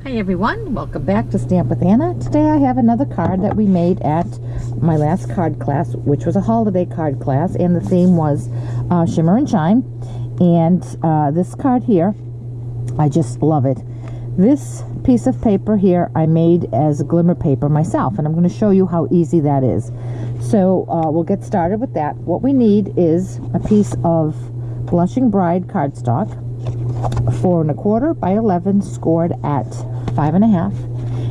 Hi everyone, welcome back to Stamp with Anna. Today I have another card that we made at my last card class, which was a holiday card class, and the theme was Shimmer and Shine. And this card here, I just love it. This piece of paper here I made as glimmer paper myself, and I'm going to show you how easy that is. So we'll get started with that. What we need is a piece of Blushing Bride cardstock, 4 1/4 by 11, scored at 5 1/2.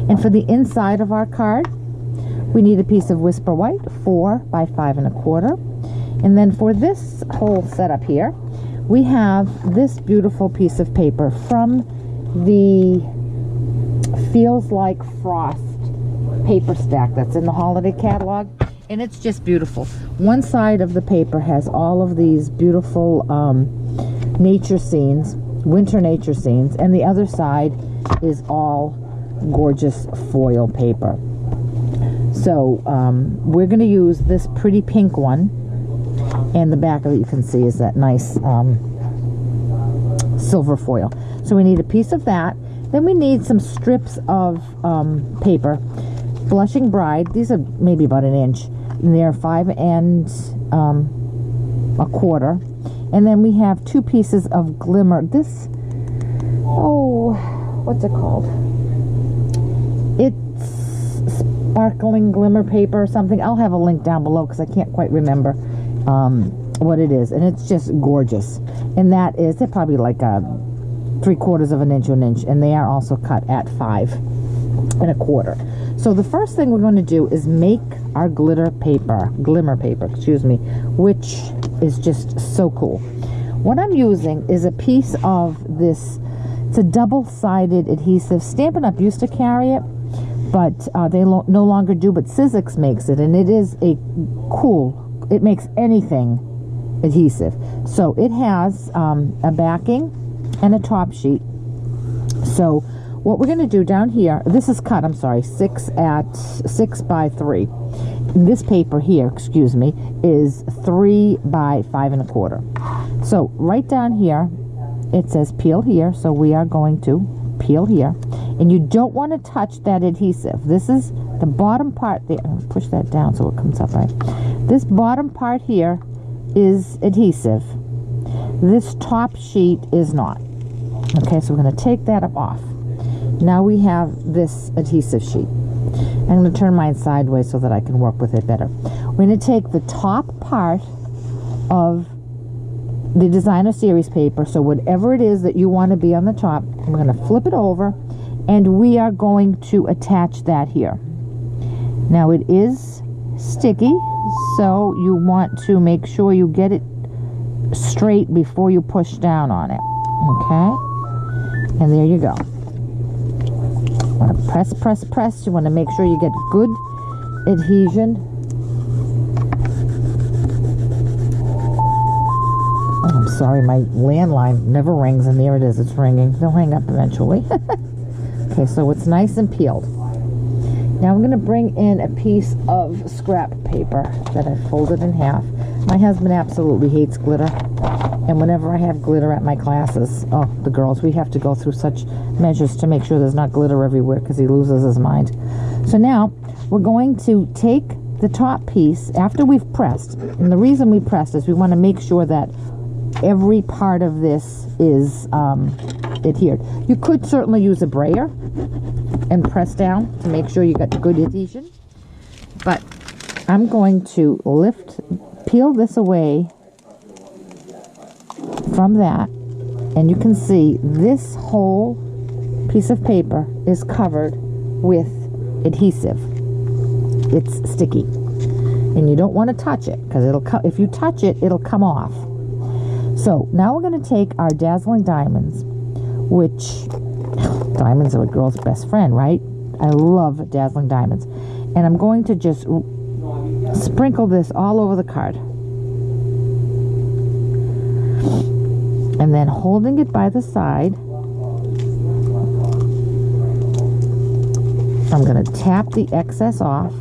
And for the inside of our card, we need a piece of Whisper White, 4 by 5 1/4. And then for this whole setup here, we have this beautiful piece of paper from the Feels Like Frost paper stack that's in the holiday catalog, and it's just beautiful. One side of the paper has all of these beautiful nature scenes, winter nature scenes, and the other side is all gorgeous foil paper. So we're going to use this pretty pink one, and the back of it you can see is that nice silver foil. So we need a piece of that. Then we need some strips of paper, Blushing Bride. These are maybe about 1 inch, and they're 5 1/4. And then we have 2 pieces of Glimmer. This, oh, what's it called? It's sparkling glimmer paper or something. I'll have a link down below because I can't quite remember what it is. And it's just gorgeous. And that is, they're probably like a 3/4 of an inch to 1 inch. And they are also cut at 5 1/4. So the first thing we're going to do is make our glimmer paper, excuse me, which is just so cool. What I'm using is a piece of this, it's a double-sided adhesive. Stampin' Up! Used to carry it, but they no longer do, but Sizzix makes it, and it is a cool, it makes anything adhesive. So it has a backing and a top sheet. So what we're going to do down here, this is cut, I'm sorry, 6 by 3. This paper here, excuse me, is 3 by 5 1/4. So right down here, it says peel here, so we are going to peel here. And you don't want to touch that adhesive. This is the bottom part there. I'm going to push that down so it comes up right. This bottom part here is adhesive. This top sheet is not. Okay, so we're going to take that up off. Now we have this adhesive sheet. I'm going to turn mine sideways so that I can work with it better. We're going to take the top part of the designer series paper, so whatever it is that you want to be on the top, we're going to flip it over, and we are going to attach that here. Now it is sticky, so you want to make sure you get it straight before you push down on it. Okay? And there you go. You want to press, press, press. You want to make sure you get good adhesion. Oh, I'm sorry, my landline never rings, and there it is. It's ringing. They'll hang up eventually. Okay, so it's nice and peeled. Now I'm going to bring in a piece of scrap paper that I folded in half. My husband absolutely hates glitter. And whenever I have glitter at my classes, oh, the girls, we have to go through such measures to make sure there's not glitter everywhere because he loses his mind. So now we're going to take the top piece after we've pressed. And the reason we pressed is we want to make sure that every part of this is adhered. You could certainly use a brayer and press down to make sure you got good adhesion. But I'm going to peel this away from that, and you can see this whole piece of paper is covered with adhesive. It's sticky, and you don't want to touch it because if you touch it, it'll come off. So now we're going to take our Dazzling Diamonds, which diamonds are a girl's best friend, right? I love Dazzling Diamonds, and I'm going to just sprinkle this all over the card. And then holding it by the side, I'm going to tap the excess off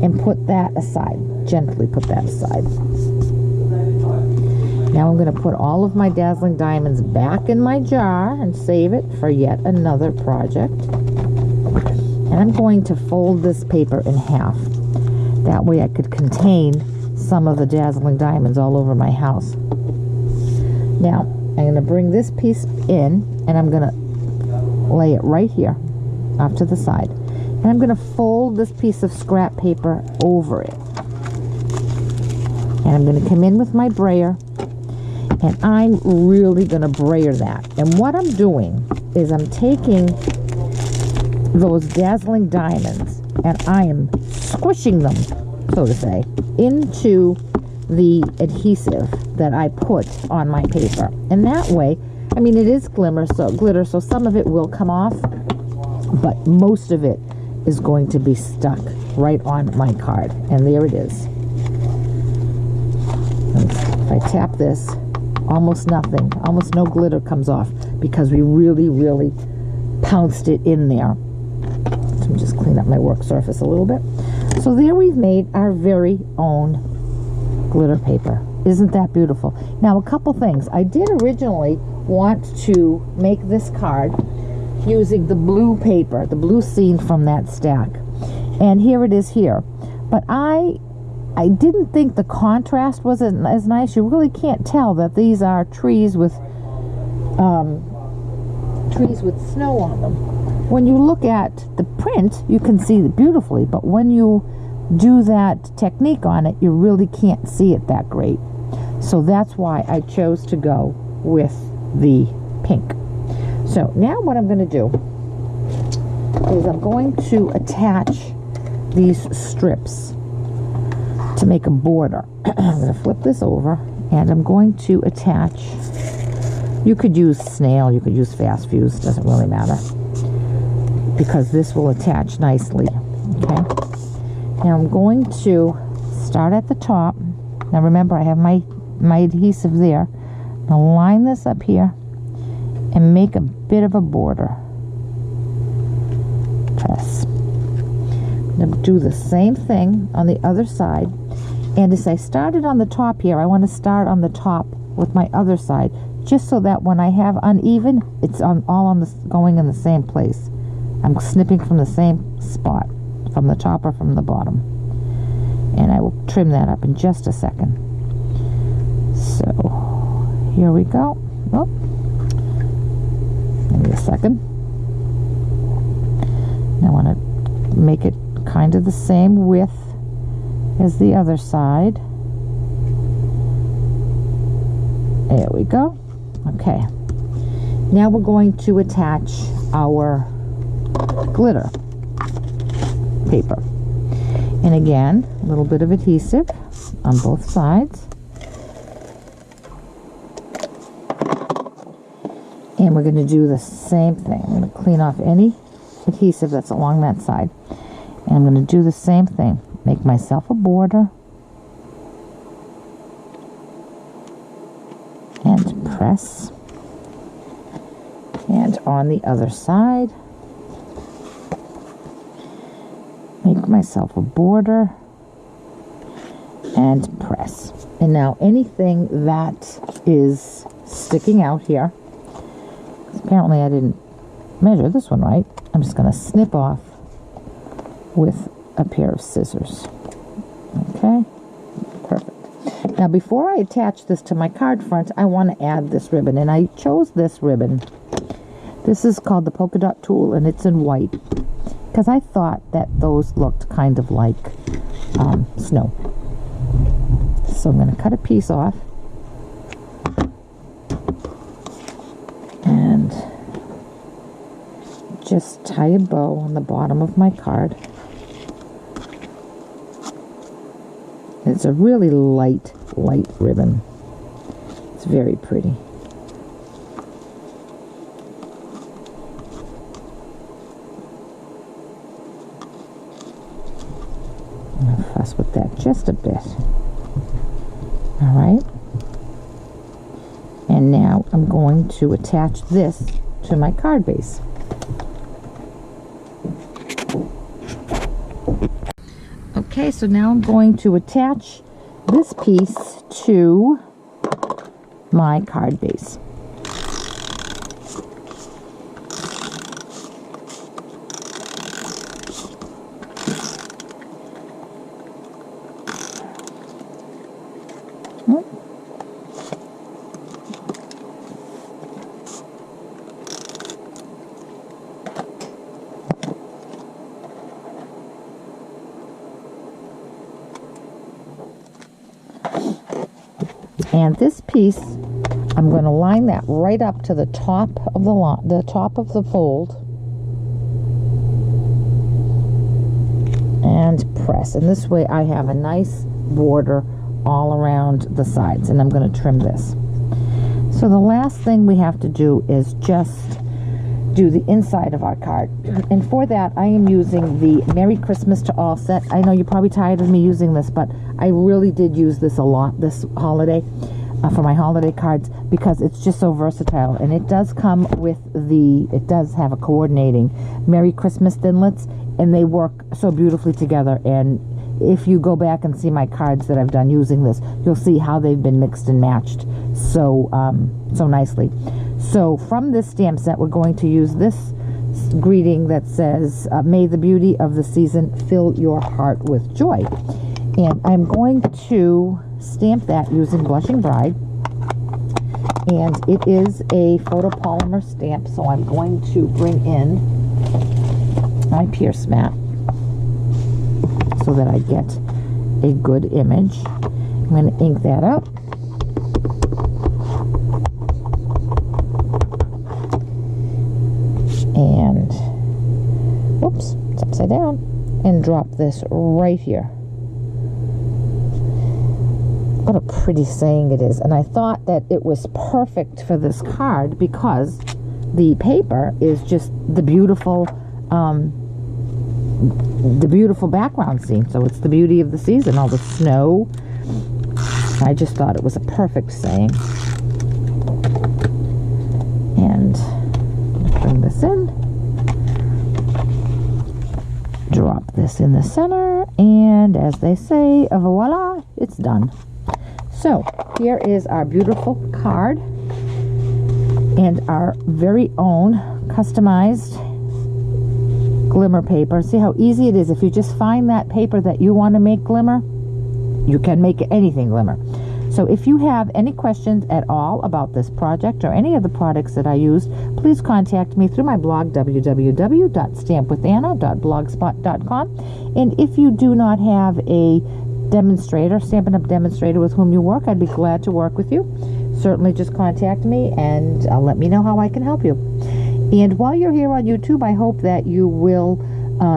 and put that aside. Gently put that aside. Now I'm going to put all of my Dazzling Diamonds back in my jar and save it for yet another project. And I'm going to fold this paper in half. That way I could contain some of the Dazzling Diamonds all over my house. Now, I'm going to bring this piece in, and I'm going to lay it right here, off to the side. And I'm going to fold this piece of scrap paper over it. And I'm going to come in with my brayer, and I'm really going to brayer that. And what I'm doing is I'm taking those Dazzling Diamonds, and I am squishing them, so to say, into the adhesive that I put on my paper. And that way, I mean, it is glitter, so some of it will come off, but most of it is going to be stuck right on my card. And there it is. And if I tap this, almost nothing, almost no glitter comes off, because we really pounced it in there. So let me just clean up my work surface a little bit. So there we've made our very own glitter paper. Isn't that beautiful? Now, a couple things. I did originally want to make this card using the blue paper, the blue scene from that stack. And here it is here. But I didn't think the contrast was as nice. You really can't tell that these are trees with snow on them. When you look at the print, you can see it beautifully, but when you do that technique on it, you really can't see it that great. So that's why I chose to go with the pink. So now what I'm going to do is I'm going to attach these strips to make a border. I'm going to flip this over, and I'm going to attach, you could use snail, you could use fast fuse, doesn't really matter, because this will attach nicely. Okay, now I'm going to start at the top. Now remember, I have my adhesive there. I'm going to line this up here and make a bit of a border. Press. I'm going to do the same thing on the other side. And as I started on the top here, I want to start on the top with my other side, just so that when I have uneven, it's going in the same place. I'm snipping from the same spot, from the top or from the bottom. And I will trim that up in just a second. So here we go. Oh, give me a second. Now I want to make it kind of the same width as the other side. There we go. Okay. Now we're going to attach our glitter paper. And again, a little bit of adhesive on both sides. And we're going to do the same thing. I'm going to clean off any adhesive that's along that side. And I'm going to do the same thing. Make myself a border. And press. And on the other side, make myself a border. And press. And now anything that is sticking out here, apparently I didn't measure this one right, I'm just going to snip off with a pair of scissors. Okay, perfect. Now before I attach this to my card front, I want to add this ribbon, and I chose this ribbon. This is called the polka dot tool, and it's in white, because I thought that those looked kind of like snow. So I'm going to cut a piece off and just tie a bow on the bottom of my card. It's a really light ribbon. It's very pretty. I'm going to fuss with that just a bit. All right. And now I'm going to attach this to my card base. Okay, so now I'm going to attach this piece to my card base. And this piece, I'm going to line that right up to the top of the fold, and press. And this way I have a nice border all around the sides, and I'm going to trim this. So the last thing we have to do is just do the inside of our card, and for that I am using the Merry Christmas to All set. I know you're probably tired of me using this, but I really did use this a lot this holiday for my holiday cards, because it's just so versatile. And it does come with it does have a coordinating Merry Christmas thinlits, and they work so beautifully together. And if you go back and see my cards that I've done using this, you'll see how they've been mixed and matched so nicely. So from this stamp set, we're going to use this greeting that says, may the beauty of the season fill your heart with joy. And I'm going to stamp that using Blushing Bride. And it is a photopolymer stamp, so I'm going to bring in my Pierce mat so that I get a good image. I'm going to ink that up. And, whoops, it's upside down. And drop this right here. What a pretty saying it is. And I thought that it was perfect for this card because the paper is just the beautiful background scene. So it's the beauty of the season, all the snow. I just thought it was a perfect saying. And bring this in, drop this in the center, and as they say, voila, it's done. So here is our beautiful card and our very own customized glimmer paper. See how easy it is. If you just find that paper that you want to make glimmer, you can make anything glimmer. So if you have any questions at all about this project or any of the products that I used, please contact me through my blog, www.stampwithanna.blogspot.com. And if you do not have a demonstrator, Stampin' Up! Demonstrator with whom you work, I'd be glad to work with you. Certainly just contact me and let me know how I can help you. And while you're here on YouTube, I hope that you will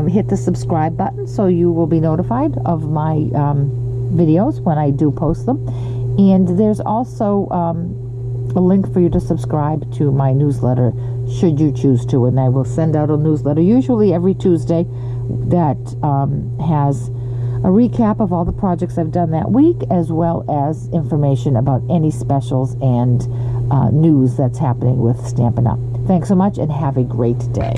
hit the subscribe button so you will be notified of my videos when I do post them. And there's also a link for you to subscribe to my newsletter should you choose to, and I will send out a newsletter usually every Tuesday that has a recap of all the projects I've done that week, as well as information about any specials and news that's happening with Stampin' Up! Thanks so much and have a great day.